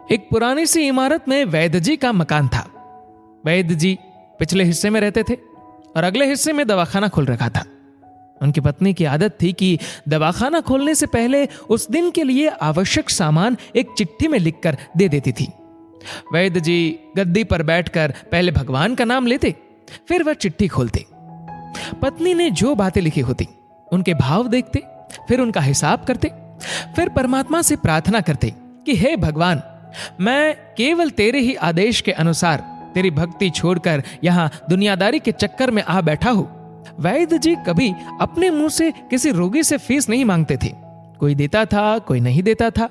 एक पुरानी सी इमारत में वैद्य जी का मकान था। वैद्य जी पिछले हिस्से में रहते थे और अगले हिस्से में दवाखाना खोल रखा था। उनकी पत्नी की आदत थी कि दवाखाना खोलने से पहले उस दिन के लिए आवश्यक सामान एक चिट्ठी में लिखकर दे देती थी। वैद्य जी गद्दी पर बैठकर पहले भगवान का नाम लेते, फिर वह चिट्ठी खोलते। पत्नी ने जो बातें लिखी होती उनके भाव देखते, फिर उनका हिसाब करते, फिर परमात्मा से प्रार्थना करते कि हे भगवान, मैं केवल तेरे ही आदेश के अनुसार तेरी भक्ति छोड़कर यहां दुनियादारी के चक्कर में आ बैठा हूं। वैद्य जी कभी अपने मुंह से किसी रोगी से फीस नहीं मांगते थे। कोई देता था, कोई नहीं देता था,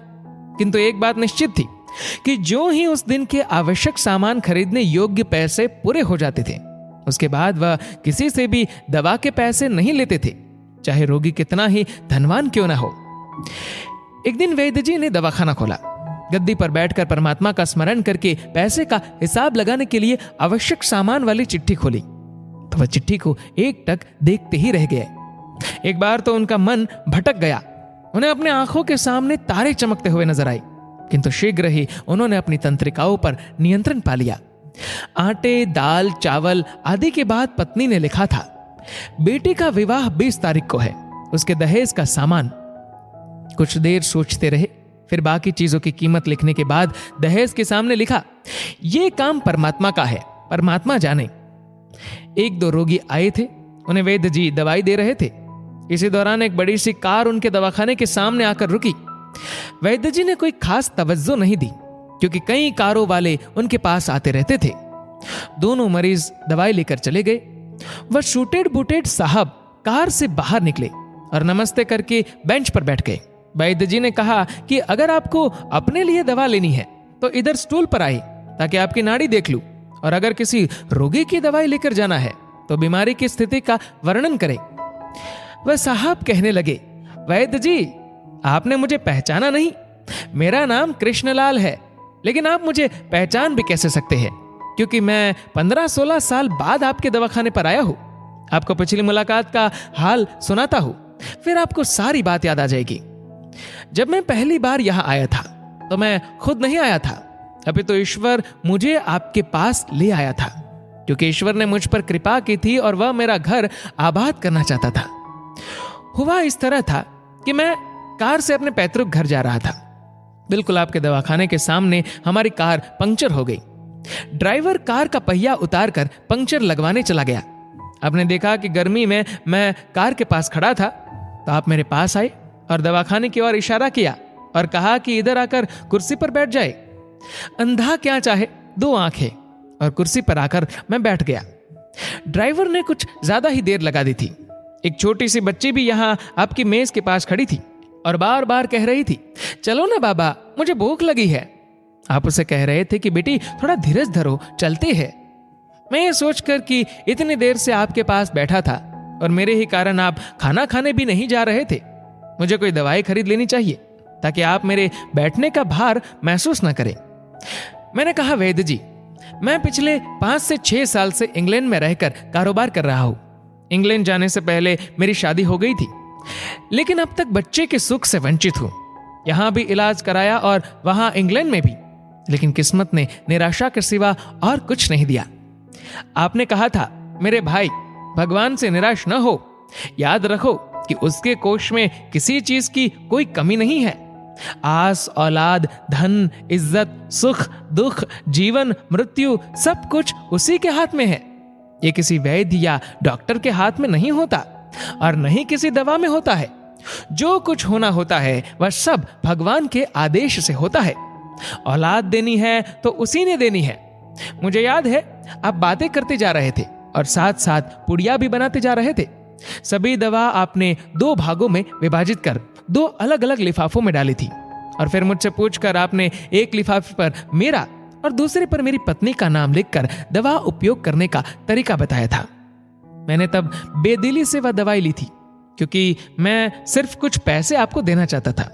किंतु एक बात निश्चित थी कि जो ही उस दिन के आवश्यक सामान खरीदने योग्य पैसे पूरे हो जाते थे, उसके बाद वह किसी से भी दवा के पैसे नहीं लेते थे, चाहे रोगी कितना ही धनवान क्यों ना हो। एक दिन वैद्य जी ने दवाखाना खोला। गद्दी पर बैठकर परमात्मा का स्मरण करके पैसे का हिसाब लगाने के लिए आवश्यक सामान वाली चिट्ठी खोली तो वह चिट्ठी को एक टक देखते ही रह गए। एक बार तो उनका मन भटक गया। उन्हें अपने आंखों के सामने तारे चमकते हुए नजर आए, किंतु शीघ्र ही उन्होंने अपनी तंत्रिकाओं पर नियंत्रण पा लिया। आटे, दाल, चावल आदि के बाद पत्नी ने लिखा था, बेटी का विवाह 20 तारीख को है, उसके दहेज का सामान। कुछ देर सोचते रहे, फिर बाकी चीजों की कीमत लिखने के बाद दहेज के सामने लिखा, यह काम परमात्मा का है, परमात्मा जाने। एक दो रोगी आए थे, उन्हें वैद्य जी दवाई दे रहे थे। इसी दौरान एक बड़ी सी कार उनके दवाखाने के सामने आकर रुकी। वैद्य जी ने कोई खास तवज्जो नहीं दी, क्योंकि कई कारों वाले उनके पास आते रहते थे। दोनों मरीज दवाई लेकर चले गए। वह शूटेड बूटेड साहब कार से बाहर निकले और नमस्ते करके बेंच पर बैठ गए। वैद्य जी ने कहा कि अगर आपको अपने लिए दवा लेनी है तो इधर स्टूल पर आए ताकि आपकी नाड़ी देख लूं, और अगर किसी रोगी की दवाई लेकर जाना है तो बीमारी की स्थिति का वर्णन करें। वह साहब कहने लगे, वैद्य जी, आपने मुझे पहचाना नहीं। मेरा नाम कृष्णलाल है, लेकिन आप मुझे पहचान भी कैसे सकते हैं, क्योंकि मैं 15-16 साल बाद आपके दवाखाने पर आया हूं। आपको पिछली मुलाकात का हाल सुनाता हूं, फिर आपको सारी बात याद आ जाएगी। जब मैं पहली बार यहां आया था तो मैं खुद नहीं आया था, अभी तो ईश्वर मुझे आपके पास ले आया था, क्योंकि ईश्वर ने मुझ पर कृपा की थी और वह मेरा घर आबाद करना चाहता था। हुआ इस तरह था कि मैं कार से अपने पैतृक घर जा रहा था। बिल्कुल आपके दवाखाने के सामने हमारी कार पंक्चर हो गई। ड्राइवर कार का पहिया उतारकर पंक्चर लगवाने चला गया। आपने देखा कि गर्मी में मैं कार के पास खड़ा था, तो आप मेरे पास आए और दवाखाने की ओर इशारा किया और कहा कि इधर आकर कुर्सी पर बैठ जाए। अंधा क्या चाहे, 2 आंखें, और कुर्सी पर आकर मैं बैठ गया। ड्राइवर ने कुछ ज्यादा ही देर लगा दी थी। एक छोटी सी बच्ची भी यहां आपकी मेज के पास खड़ी थी और बार बार कह रही थी, चलो ना बाबा, मुझे भूख लगी है। आप उसे कह रहे थे कि बेटी थोड़ा धीरज धरो, चलते हैं। मैं ये सोचकर कि इतनी देर से आपके पास बैठा था और मेरे ही कारण आप खाना खाने भी नहीं जा रहे थे, मुझे कोई दवाई खरीद लेनी चाहिए ताकि आप मेरे बैठने का भार महसूस न करें। मैंने कहा, वैद्य जी, मैं पिछले 5 से 6 साल से इंग्लैंड में रहकर कारोबार कर रहा हूं। इंग्लैंड जाने से पहले मेरी शादी हो गई थी, लेकिन अब तक बच्चे के सुख से वंचित हूं। यहां भी इलाज कराया और वहां इंग्लैंड में भी, लेकिन किस्मत ने निराशा के सिवा और कुछ नहीं दिया। आपने कहा था, मेरे भाई, भगवान से निराश न हो, याद रखो कि उसके कोष में किसी चीज की कोई कमी नहीं है। आस, औलाद, धन, इज्जत, सुख, दुख, जीवन, मृत्यु, सब कुछ उसी के हाथ में है। ये किसी वैद्य या डॉक्टर के हाथ में नहीं होता और नहीं किसी दवा में होता है। जो कुछ होना होता है वह सब भगवान के आदेश से होता है। औलाद देनी है तो उसी ने देनी है। मुझे याद है आप बातें करते जा रहे थे और साथ साथ पुड़िया भी बनाते जा रहे थे। सभी दवा आपने 2 भागों में विभाजित कर 2 अलग अलग लिफाफों में डाली थी और फिर मुझसे पूछकर आपने एक लिफाफे पर मेरा और दूसरे पर मेरी पत्नी का नाम लिखकर दवा उपयोग करने का तरीका बताया था। मैंने तब बेदिली से वह दवाई ली थी, क्योंकि मैं सिर्फ कुछ पैसे आपको देना चाहता था।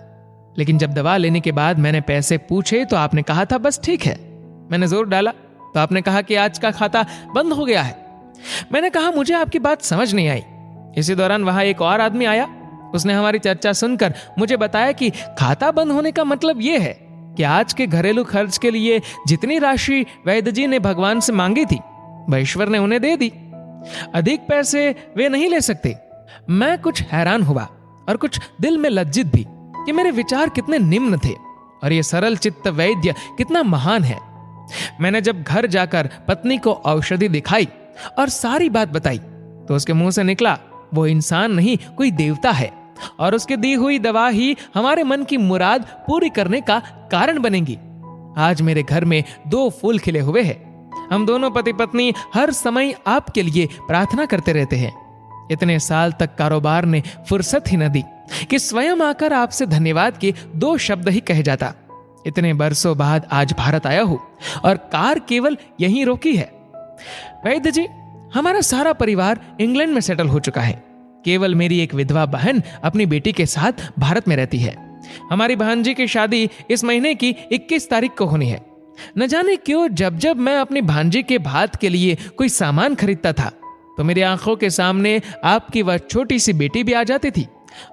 लेकिन जब दवा लेने के बाद मैंने पैसे पूछे तो आपने कहा था, बस ठीक है। मैंने जोर डाला तो आपने कहा कि आज का खाता बंद हो गया है। मैंने कहा, मुझे आपकी बात समझ नहीं आई। इसी दौरान वहां एक और आदमी आया। उसने हमारी चर्चा सुनकर मुझे बताया कि खाता बंद होने का मतलब यह है कि आज के घरेलू खर्च के लिए जितनी राशि वैद्य जी ने भगवान से मांगी थी वह ईश्वर ने उन्हें दे दी। अधिक पैसे वे नहीं ले सकते। मैं कुछ हैरान हुआ और कुछ दिल में लज्जित भी कि मेरे विचार कितने निम्न थे और ये सरल चित्त वैद्य कितना महान है। मैंने जब घर जाकर पत्नी को औषधि दिखाई और सारी बात बताई तो उसके मुंह से निकला, वो इंसान नहीं कोई देवता है और उसकी दी हुई दवा ही हमारे मन की मुराद पूरी करने का कारण बनेगी। आज मेरे घर में 2 फूल खिले हुए हैं। हम दोनों पति पत्नी हर समय आपके लिए प्रार्थना करते रहते हैं। इतने साल तक कारोबार ने फुर्सत ही न दी कि स्वयं आकर आपसे धन्यवाद के 2 शब्द ही कहे जाता। इतने बरसों बाद आज भारत आया हूं और कार केवल यहीं रोकी है। वैद्य जी, हमारा सारा परिवार इंग्लैंड में सेटल हो चुका है। केवल मेरी एक विधवा बहन अपनी बेटी के साथ भारत में रहती है। हमारी भांजी की शादी इस महीने की 21 तारीख को होनी है। न जाने क्यों जब जब मैं अपनी भांजी के भात के लिए कोई सामान खरीदता था तो मेरी आंखों के सामने आपकी वह छोटी सी बेटी भी आ जाती थी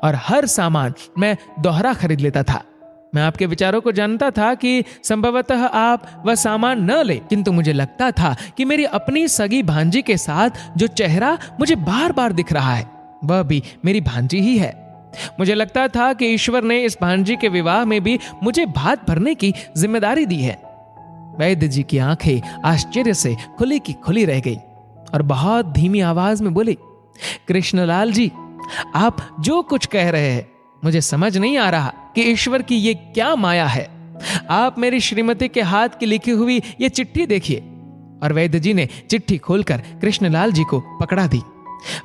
और हर सामान मैं दोहरा खरीद लेता था। मैं आपके विचारों को जानता था कि संभवतः आप वह सामान न ले, किंतु मुझे लगता था कि मेरी अपनी सगी भांजी के साथ जो चेहरा मुझे बार बार दिख रहा है वह भी मेरी भांजी ही है। मुझे लगता था कि ईश्वर ने इस भांजी के विवाह में भी मुझे भात भरने की जिम्मेदारी दी है। वैद्य जी की आंखें आश्चर्य से खुली की खुली रह गई और बहुत धीमी आवाज में बोले, कृष्णलाल जी, आप जो कुछ कह रहे हैं मुझे समझ नहीं आ रहा कि ईश्वर की ये क्या माया है। आप मेरी श्रीमती के हाथ की लिखी हुई ये चिट्ठी देखिए। और वैद्य जी ने चिट्ठी खोलकर कृष्णलाल जी को पकड़ा दी।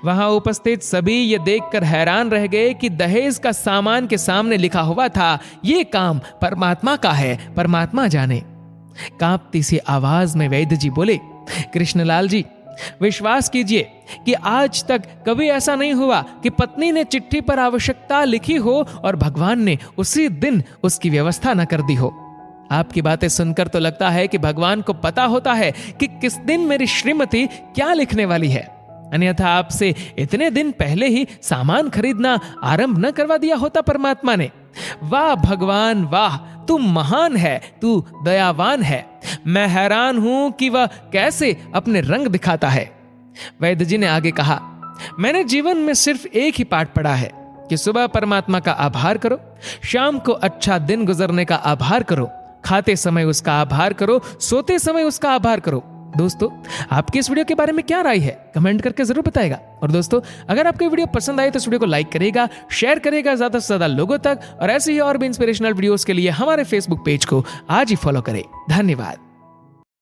वहां उपस्थित सभी ये देखकर हैरान रह गए कि दहेज का सामान के सामने लिखा हुआ था, ये काम परमात्मा का है, परमात्मा जाने। कांपती सी आवाज में वैद्य जी बोले, कृष्णलाल जी, विश्वास कीजिए कि आज तक कभी ऐसा नहीं हुआ कि पत्नी ने चिट्ठी पर आवश्यकता लिखी हो और भगवान ने उसी दिन उसकी व्यवस्था न कर दी हो। आपकी बातें सुनकर तो लगता है कि भगवान को पता होता है कि किस दिन मेरी श्रीमती क्या लिखने वाली है, अन्यथा आपसे इतने दिन पहले ही सामान खरीदना आरंभ न करवा दिया होता परमात्मा ने। वाह भगवान वाह, तू महान है, तू दयावान है। मैं हैरान हूं कि वह कैसे अपने रंग दिखाता है। वैद्य जी ने आगे कहा, मैंने जीवन में सिर्फ एक ही पाठ पढ़ा है कि सुबह परमात्मा का आभार करो, शाम को अच्छा दिन गुजरने का आभार करो, खाते समय उसका आभार करो, सोते समय उसका आभार करो। दोस्तों, आपकी इस वीडियो के बारे में क्या राय है कमेंट करके जरूर बताएगा। और दोस्तों, अगर आपको वीडियो पसंद आए तो इस वीडियो को लाइक करेगा, शेयर करेगा ज्यादा से ज्यादा लोगों तक, और ऐसे ही और भी इंस्पिरेशनल वीडियोस के लिए हमारे फेसबुक पेज को आज ही फॉलो करें। धन्यवाद।